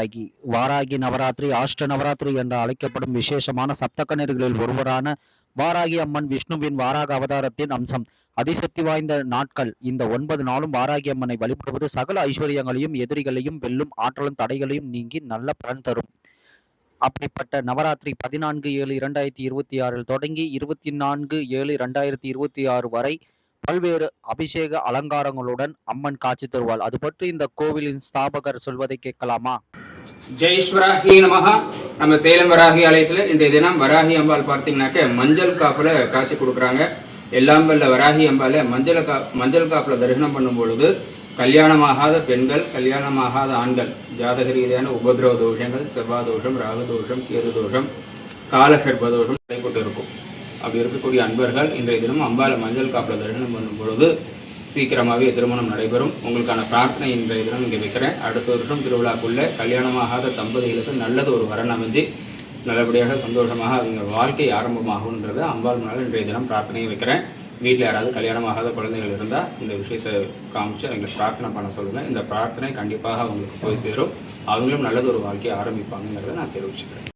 வாராகி. வாராகி நவராத்திரி அஷ்ட நவராத்திரி என்று அழைக்கப்படும் விசேஷமான சப்தகன்னியர்களில் ஒருவரான வாராகி அம்மன் விஷ்ணுவின் வாராக அவதாரத்தின் அம்சம். அதிசக்தி வாய்ந்த நாட்கள். இந்த 9 நாளும் வாராகி அம்மனை வழிபடுவது சகல ஐஸ்வர்யங்களையும் எதிரிகளையும் வெல்லும் ஆற்றலும் தடைகளையும் நீங்கி நல்ல பலன் தரும். அப்படிப்பட்ட நவராத்திரி 14/7/2026 தொடங்கி 24/7/2026 வரை பல்வேறு அபிஷேக அலங்காரங்களுடன் அம்மன் காட்சி தருவாள். அது பற்றி இந்த கோவிலின் ஸ்தாபகர் சொல்வதை கேட்கலாமா? ஜெய்ஸ்வராகி நமஹா. நம்ம சேலம் வராகி ஆலயத்தில் இன்றைய தினம் வராகி அம்பாள் பார்த்தீங்கன்னாக்க மஞ்சள் காப்பில் காட்சி கொடுக்குறாங்க. எல்லாம் வல்ல வராகி அம்பால மஞ்சள் காப்பில் தரிசனம் பண்ணும் பொழுது கல்யாணமாகாத பெண்கள், கல்யாணமாகாத ஆண்கள், ஜாதக ரீதியான உபதிரவ தோஷங்கள், செவ்வாய் தோஷம், ராகு தோஷம், கேது தோஷம், காலகர்ப்ப தோஷம் நடைபெற்று இருக்கும். அப்படி இருக்கக்கூடிய அன்பர்கள் இன்றைய தினம் அம்பால மஞ்சள் காப்பில் தரிசனம் பண்ணும் பொழுது சீக்கிரமாகவே திருமணம் நடைபெறும். உங்களுக்கான பிரார்த்தனை இன்றைய தினம் இங்கே வைக்கிறேன். அடுத்த வருஷம் திருவிழாக்குள்ள கல்யாணமாகாத தம்பதிகளுக்கு நல்லது ஒரு வரன் அமைந்து நல்லபடியாக சந்தோஷமாக அவங்க வாழ்க்கை ஆரம்பமாகும்ன்றதை அம்பாள் முன்னால் இன்றைய தினம் பிரார்த்தனையை வைக்கிறேன். வீட்டில் யாராவது கல்யாணமாகாத குழந்தைகள் இருந்தால் இந்த விஷயத்தை காமிச்சு அவங்களை பிரார்த்தனை பண்ண சொல்லுங்கள். இந்த பிரார்த்தனை கண்டிப்பாக அவங்களுக்கு போய் சேரும். அவங்களும் நல்லது ஒரு வாழ்க்கையை ஆரம்பிப்பாங்கிறத நான் தெரிவிச்சுக்கிறேன்.